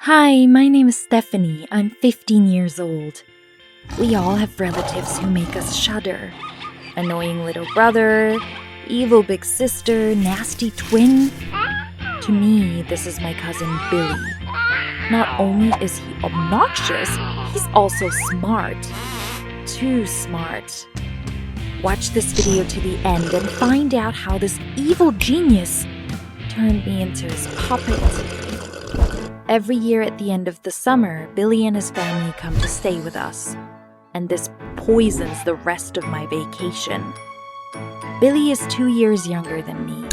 Hi, my name is Stephanie. I'm 15 years old. We all have relatives who make us shudder. Annoying little brother, evil big sister, nasty twin. To me, this is my cousin Billy. Not only is he obnoxious, he's also smart. Too smart. Watch this video to the end and find out how this evil genius turned me into his puppet. Every year at the end of the summer, Billy and his family come to stay with us, and this poisons the rest of my vacation. Billy is 2 years younger than me.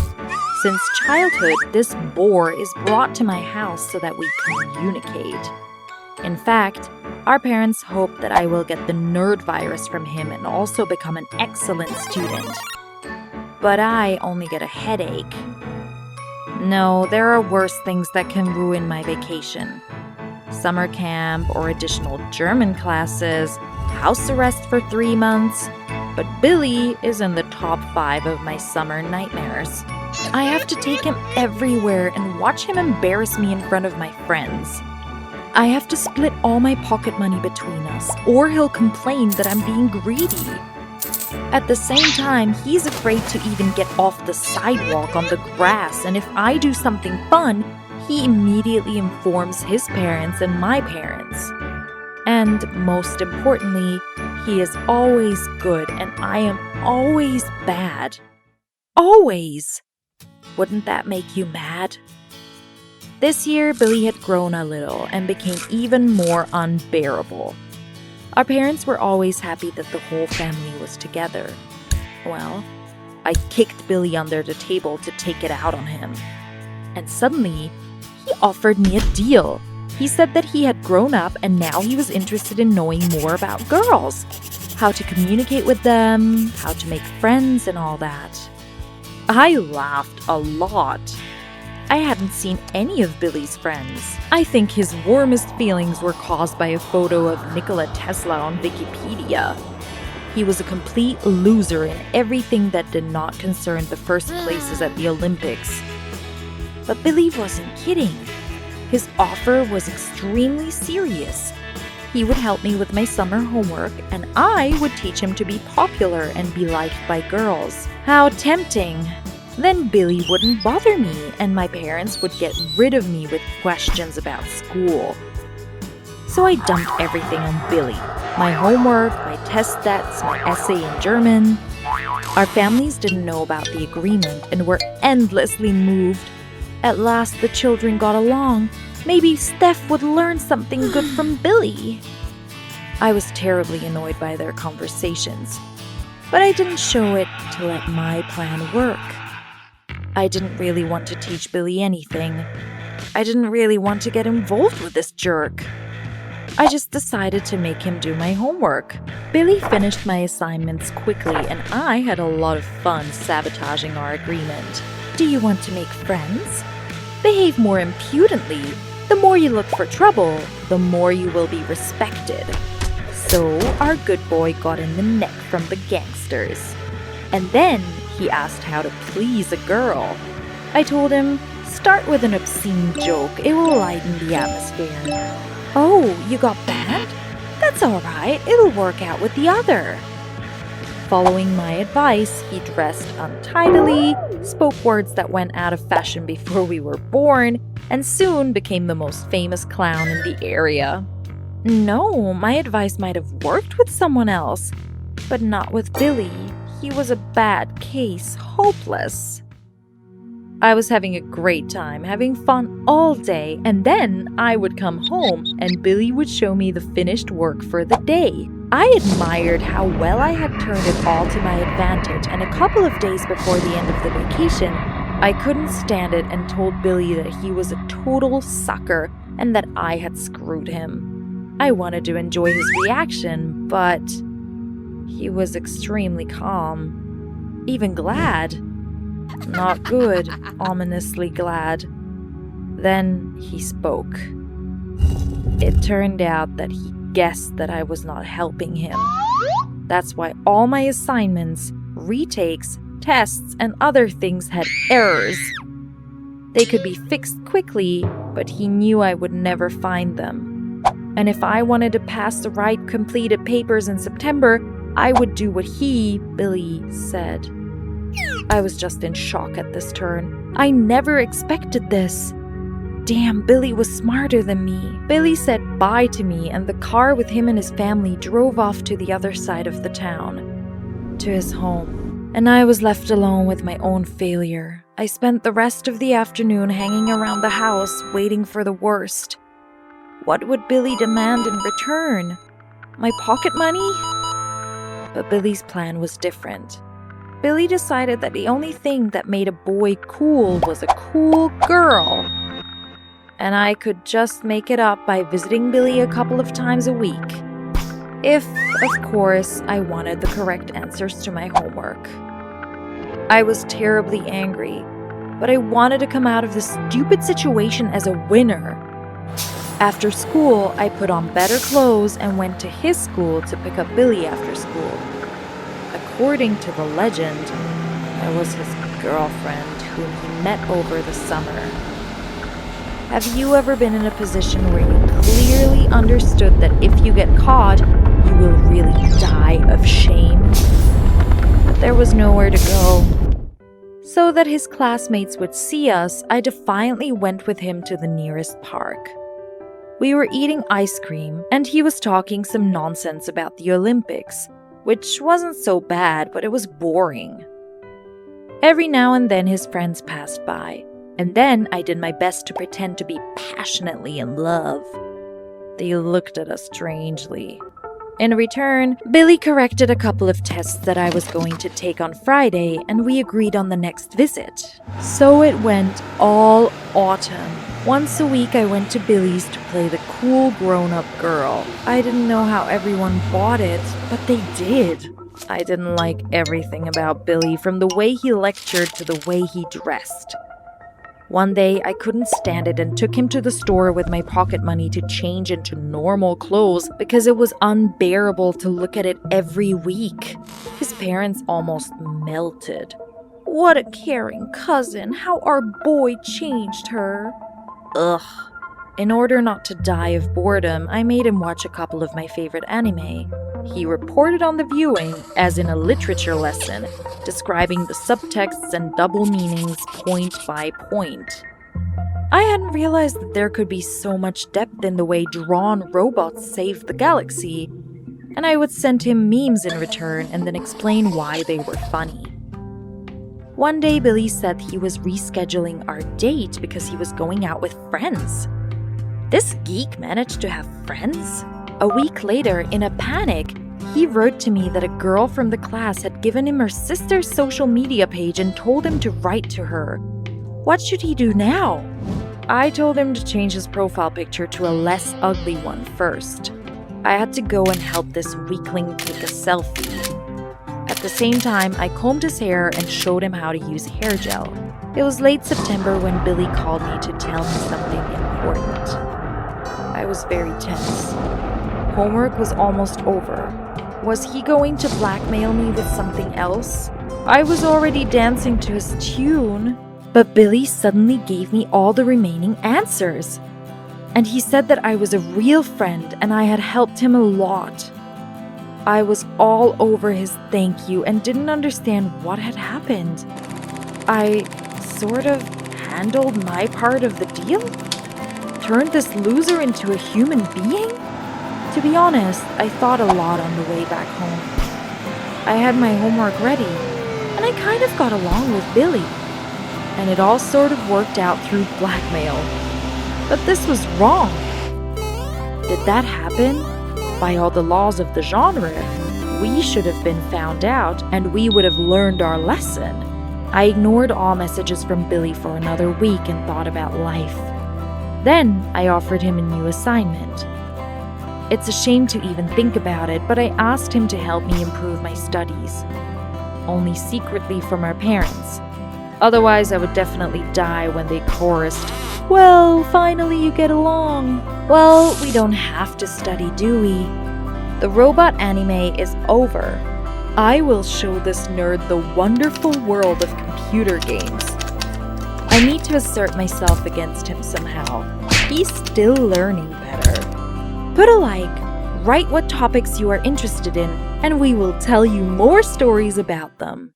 Since childhood, this boar is brought to my house so that we communicate. In fact, our parents hope that I will get the nerd virus from him and also become an excellent student. But I only get a headache. No, there are worse things that can ruin my vacation. Summer camp or additional German classes, house arrest for 3 months. But Billy is in the top 5 of my summer nightmares. I have to take him everywhere and watch him embarrass me in front of my friends. I have to split all my pocket money between us, or he'll complain that I'm being greedy. At the same time, he's afraid to even get off the sidewalk on the grass, and if I do something fun, he immediately informs his parents and my parents. And most importantly, he is always good and I am always bad. Always! Wouldn't that make you mad? This year, Billy had grown a little and became even more unbearable. Our parents were always happy that the whole family was together. Well, I kicked Billy under the table to take it out on him. And suddenly, he offered me a deal. He said that he had grown up and now he was interested in knowing more about girls. How to communicate with them, how to make friends and all that. I laughed a lot. I hadn't seen any of Billy's friends. I think his warmest feelings were caused by a photo of Nikola Tesla on Wikipedia. He was a complete loser in everything that did not concern the first places at the Olympics. But Billy wasn't kidding. His offer was extremely serious. He would help me with my summer homework, and I would teach him to be popular and be liked by girls. How tempting! Then Billy wouldn't bother me, and my parents would get rid of me with questions about school. So I dumped everything on Billy. My homework, my test stats, my essay in German. Our families didn't know about the agreement and were endlessly moved. At last the children got along. Maybe Steph would learn something good from Billy. I was terribly annoyed by their conversations, but I didn't show it to let my plan work. I didn't really want to teach Billy anything. I didn't really want to get involved with this jerk. I just decided to make him do my homework. Billy finished my assignments quickly and I had a lot of fun sabotaging our agreement. Do you want to make friends? Behave more impudently. The more you look for trouble, the more you will be respected. So our good boy got in the neck from the gangsters. And then he asked how to please a girl. I told him, start with an obscene joke. It will lighten the atmosphere. Oh, you got banned? That's alright. It'll work out with the other. Following my advice, he dressed untidily, spoke words that went out of fashion before we were born, and soon became the most famous clown in the area. No, my advice might have worked with someone else, but not with Billy. He was a bad case, hopeless. I was having a great time, having fun all day, and then I would come home and Billy would show me the finished work for the day. I admired how well I had turned it all to my advantage, and a couple of days before the end of the vacation, I couldn't stand it and told Billy that he was a total sucker and that I had screwed him. I wanted to enjoy his reaction, but he was extremely calm, even glad. Not good, ominously glad. Then he spoke. It turned out that he guessed that I was not helping him. That's why all my assignments, retakes, tests, and other things had errors. They could be fixed quickly, but he knew I would never find them. And if I wanted to pass the right completed papers in September, I would do what he, Billy, said. I was just in shock at this turn. I never expected this. Damn, Billy was smarter than me. Billy said bye to me, and the car with him and his family drove off to the other side of the town, to his home. And I was left alone with my own failure. I spent the rest of the afternoon hanging around the house, waiting for the worst. What would Billy demand in return? My pocket money? But Billy's plan was different. Billy decided that the only thing that made a boy cool was a cool girl. And I could just make it up by visiting Billy a couple of times a week. If, of course, I wanted the correct answers to my homework. I was terribly angry, but I wanted to come out of this stupid situation as a winner. After school, I put on better clothes and went to his school to pick up Billy after school. According to the legend, I was his girlfriend whom he met over the summer. Have you ever been in a position where you clearly understood that if you get caught, you will really die of shame? But there was nowhere to go. So that his classmates would see us, I defiantly went with him to the nearest park. We were eating ice cream, and he was talking some nonsense about the Olympics, which wasn't so bad, but it was boring. Every now and then his friends passed by, and then I did my best to pretend to be passionately in love. They looked at us strangely. In return, Billy corrected a couple of tests that I was going to take on Friday, and we agreed on the next visit. So it went all autumn. Once a week I went to Billy's to play the cool grown-up girl. I didn't know how everyone bought it, but they did. I didn't like everything about Billy, from the way he lectured to the way he dressed. One day, I couldn't stand it and took him to the store with my pocket money to change into normal clothes because it was unbearable to look at it every week. His parents almost melted. What a caring cousin, how our boy changed her. Ugh. In order not to die of boredom, I made him watch a couple of my favorite anime. He reported on the viewing, as in a literature lesson, describing the subtexts and double meanings point by point. I hadn't realized that there could be so much depth in the way drawn robots saved the galaxy, and I would send him memes in return and then explain why they were funny. One day, Billy said he was rescheduling our date because he was going out with friends. This geek managed to have friends? A week later, in a panic, he wrote to me that a girl from the class had given him her sister's social media page and told him to write to her. What should he do now? I told him to change his profile picture to a less ugly one first. I had to go and help this weakling take a selfie. At the same time, I combed his hair and showed him how to use hair gel. It was late September when Billy called me to tell me something important. I was very tense. Homework was almost over. Was he going to blackmail me with something else? I was already dancing to his tune. But Billy suddenly gave me all the remaining answers. And he said that I was a real friend and I had helped him a lot. I was all over his thank you and didn't understand what had happened. I sort of handled my part of the deal? Turned this loser into a human being? To be honest, I thought a lot on the way back home. I had my homework ready, and I kind of got along with Billy. And it all sort of worked out through blackmail. But this was wrong. Did that happen? By all the laws of the genre, we should have been found out and we would have learned our lesson. I ignored all messages from Billy for another week and thought about life. Then I offered him a new assignment. It's a shame to even think about it, but I asked him to help me improve my studies. Only secretly from our parents. Otherwise, I would definitely die when they chorused, "Well, finally you get along." Well, we don't have to study, do we? The robot anime is over. I will show this nerd the wonderful world of computer games. I need to assert myself against him somehow. He's still learning better. Put a like, write what topics you are interested in, and we will tell you more stories about them.